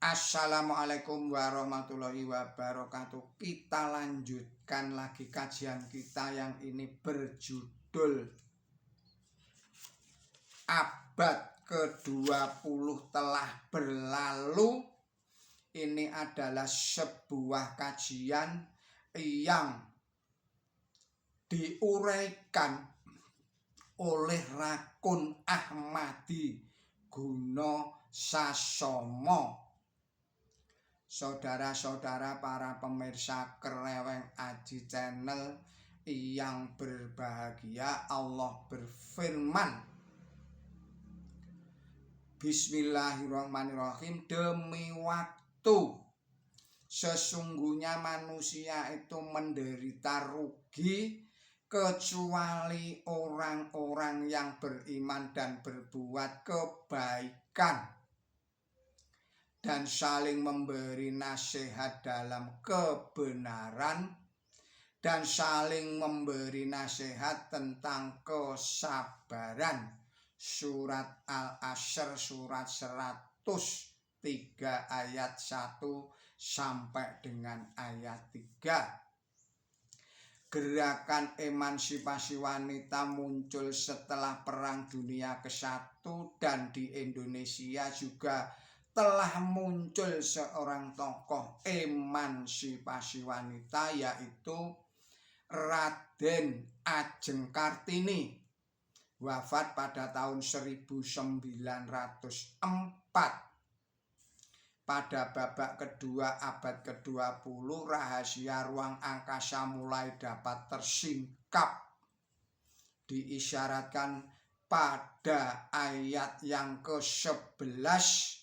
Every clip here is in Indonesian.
Assalamualaikum warahmatullahi wabarakatuh. Kita lanjutkan lagi kajian kita yang ini berjudul Abad ke-20 telah berlalu. Ini adalah sebuah kajian yang diuraikan oleh Rakun Ahmadi Guno Sasomo. Saudara-saudara para pemirsa Kreweng Aji Channel yang berbahagia, Allah berfirman, Bismillahirrahmanirrahim, demi waktu sesungguhnya manusia itu menderita rugi kecuali orang-orang yang beriman dan berbuat kebaikan dan saling memberi nasihat dalam kebenaran dan saling memberi nasihat tentang kesabaran. Surat Al-Asr surat 103 ayat 1 sampai dengan ayat 3. Gerakan emansipasi wanita muncul setelah Perang Dunia ke-1 dan di Indonesia juga telah muncul seorang tokoh emansipasi wanita, yaitu Raden Ajeng Kartini, wafat pada tahun 1904. Pada babak kedua abad ke-20, rahasia ruang angkasa mulai dapat tersingkap. Diisyaratkan pada ayat yang ke-11,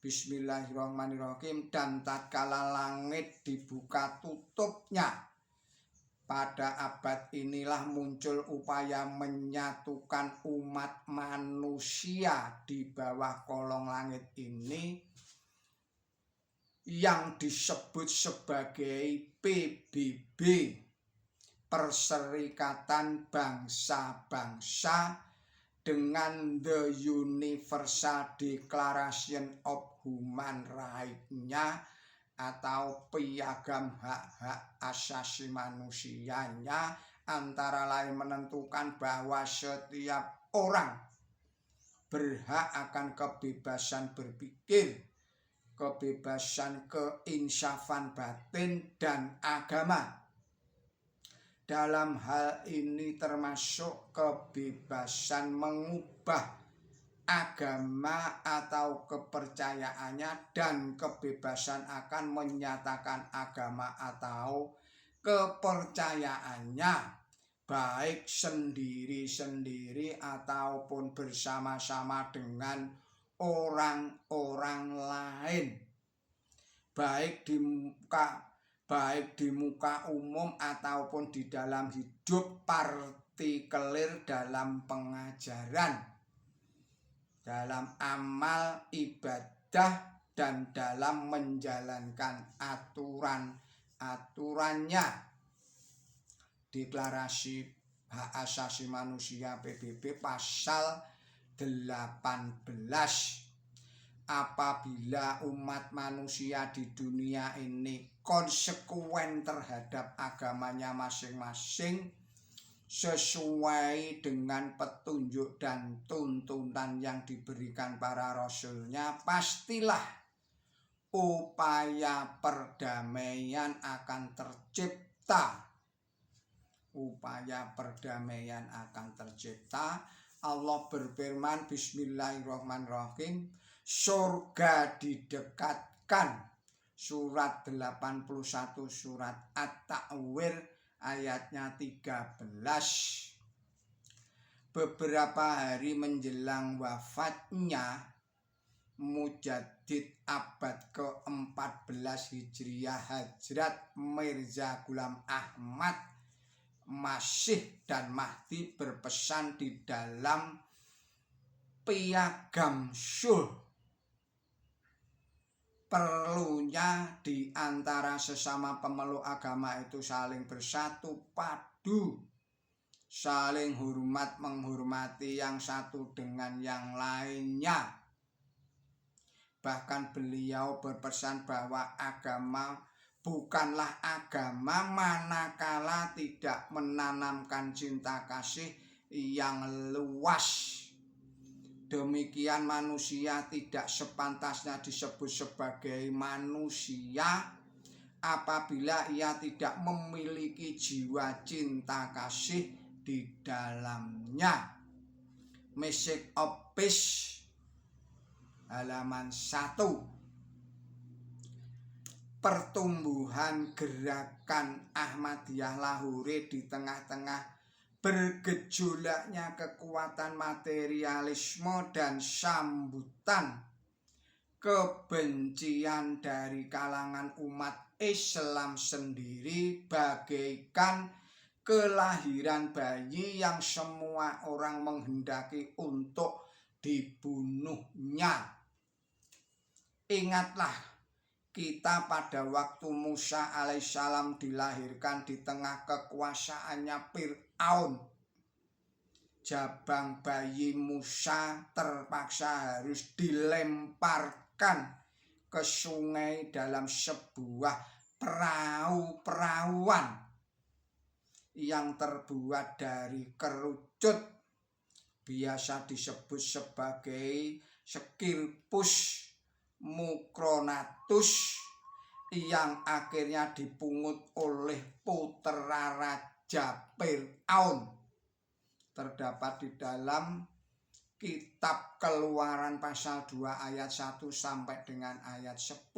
Bismillahirrahmanirrahim, dan tatkala langit dibuka tutupnya. Pada abad inilah muncul upaya menyatukan umat manusia di bawah kolong langit ini yang disebut sebagai PBB, Perserikatan Bangsa-Bangsa, dengan The Universal Declaration of Human Rights-nya atau piagam hak-hak asasi manusianya, antara lain menentukan bahwa setiap orang berhak akan kebebasan berpikir, kebebasan keinsafan batin dan agama. Dalam hal ini termasuk kebebasan mengubah agama atau kepercayaannya dan kebebasan akan menyatakan agama atau kepercayaannya, baik sendiri-sendiri ataupun bersama-sama dengan orang-orang lain, baik di muka umum ataupun di dalam hidup partikelir, dalam pengajaran, dalam amal ibadah, dan dalam menjalankan aturan-aturannya. Deklarasi Hak Asasi Manusia PBB pasal 18. Apabila umat manusia di dunia ini konsekuen terhadap agamanya masing-masing sesuai dengan petunjuk dan tuntunan yang diberikan para rasulnya, pastilah upaya perdamaian akan tercipta. Upaya perdamaian akan tercipta. Allah berfirman, Bismillahirrahmanirrahim, surga didekatkan. Surat 81 surat At-Ta'wir ayatnya 13. Beberapa hari menjelang wafatnya, Mujaddid abad ke-14 Hijriah Hadrat Mirza Ghulam Ahmad Masih dan Mahdi berpesan di dalam piagam sulh, perlunya di antara sesama pemeluk agama itu saling bersatu padu, saling hormat menghormati yang satu dengan yang lainnya. Bahkan beliau berpesan bahwa agama bukanlah agama manakala tidak menanamkan cinta kasih yang luas. Demikian manusia tidak sepantasnya disebut sebagai manusia apabila ia tidak memiliki jiwa cinta kasih di dalamnya. Message of Peace halaman 1. Pertumbuhan gerakan Ahmadiyah Lahore di tengah-tengah bergejolaknya kekuatan materialisme dan sambutan kebencian dari kalangan umat Islam sendiri bagaikan kelahiran bayi yang semua orang menghendaki untuk dibunuhnya. Ingatlah, kita pada waktu Musa alaihissalam dilahirkan di tengah kekuasaannya Fir'aun. Jabang bayi Musa terpaksa harus dilemparkan ke sungai dalam sebuah perahu-perahuan yang terbuat dari kerucut, biasa disebut sebagai Skirpus mucronatus, yang akhirnya dipungut oleh putra Raja Fir'aun. Terdapat di dalam kitab Keluaran pasal 2 ayat 1 sampai dengan ayat 10.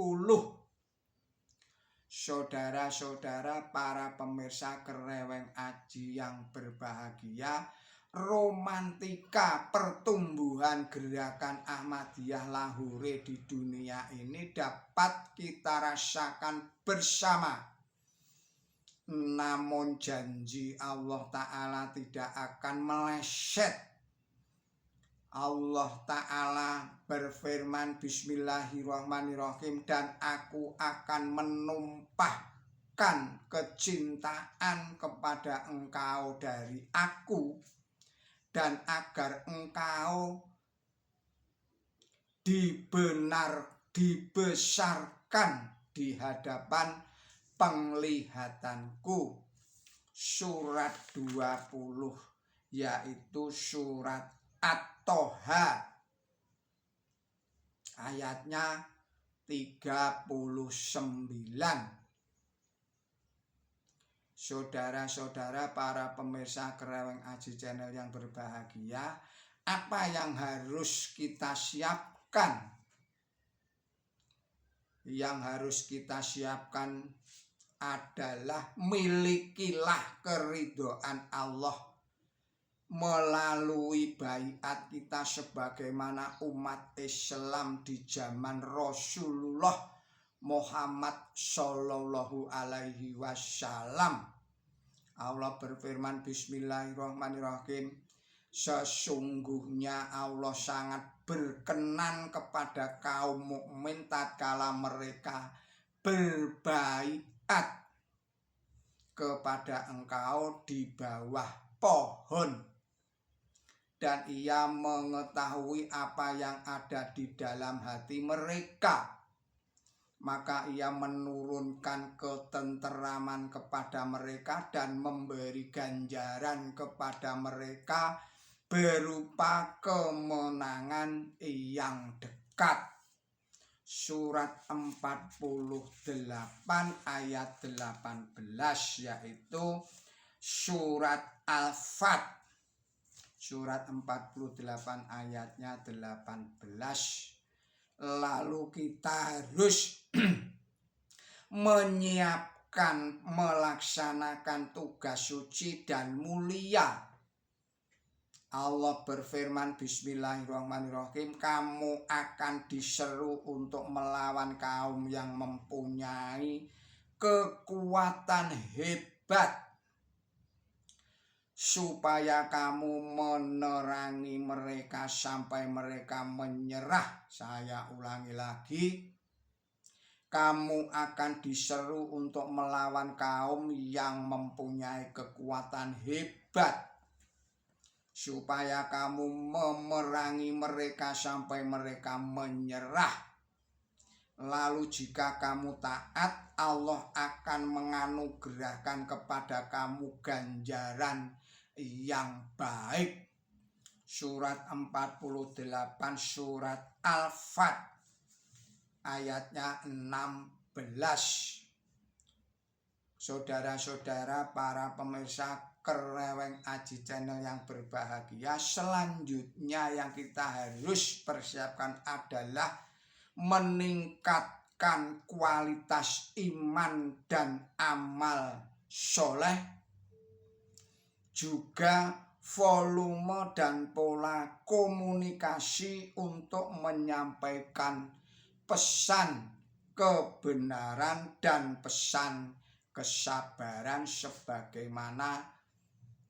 Saudara-saudara para pemirsa Kereweng Aji yang berbahagia, romantika pertumbuhan gerakan Ahmadiyah Lahore di dunia ini dapat kita rasakan bersama. Namun janji Allah Ta'ala tidak akan meleset. Allah Ta'ala berfirman, Bismillahirrahmanirrahim, dan aku akan menumpahkan kecintaan kepada engkau dari aku, dan agar engkau dibesarkan di hadapan penglihatanku. Surat 20, yaitu surat At-Toha ayatnya 39. Saudara-saudara para pemirsa Kereweng Aji Channel yang berbahagia, apa yang harus kita siapkan? Yang harus kita siapkan adalah milikilah keridhaan Allah melalui baiat kita sebagaimana umat Islam di zaman Rasulullah Muhammad Sallallahu Alaihi Wasallam. Allah berfirman, Bismillahirrahmanirrahim, sesungguhnya Allah sangat berkenan kepada kaum mukmin tatkala mereka berbaiat kepada engkau di bawah pohon, dan ia mengetahui apa yang ada di dalam hati mereka. Maka ia menurunkan ketenteraman kepada mereka dan memberi ganjaran kepada mereka berupa kemenangan yang dekat. Surat 48 ayat 18, yaitu surat Al-Fat. Surat 48 ayatnya 18. Lalu kita harus menyiapkan, melaksanakan tugas suci dan mulia. Allah berfirman, Bismillahirrahmanirrahim, kamu akan diseru untuk melawan kaum yang mempunyai kekuatan hebat, supaya kamu menerangi mereka sampai mereka menyerah. Saya ulangi lagi, kamu akan diseru untuk melawan kaum yang mempunyai kekuatan hebat, supaya kamu memerangi mereka sampai mereka menyerah. Lalu jika kamu taat, Allah akan menganugerahkan kepada kamu ganjaran yang baik. Surat 48 surat Al-Fat ayatnya 16. Saudara-saudara para pemirsa Kereweng Aji Channel yang berbahagia, selanjutnya yang kita harus persiapkan adalah meningkatkan kualitas iman dan amal soleh, juga volume dan pola komunikasi untuk menyampaikan pesan kebenaran dan pesan kesabaran sebagaimana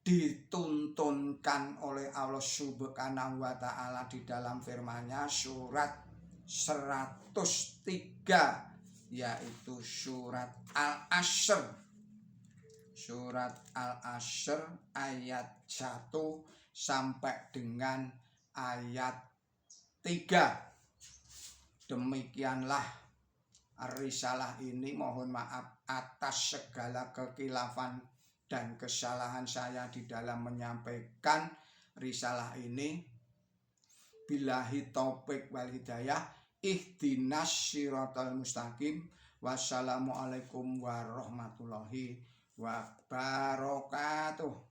dituntunkan oleh Allah Subhanahu wa Ta'ala di dalam firman-Nya surat 103, yaitu surat Al-Asr. Surat Al-Asr ayat 1 sampai dengan ayat 3. Demikianlah risalah ini. Mohon maaf atas segala kekilafan dan kesalahan saya di dalam menyampaikan risalah ini. Billahi taufik wal hidayah. Ihdinas siratal mustaqim. Wassalamualaikum warahmatullahi wabarakatuh.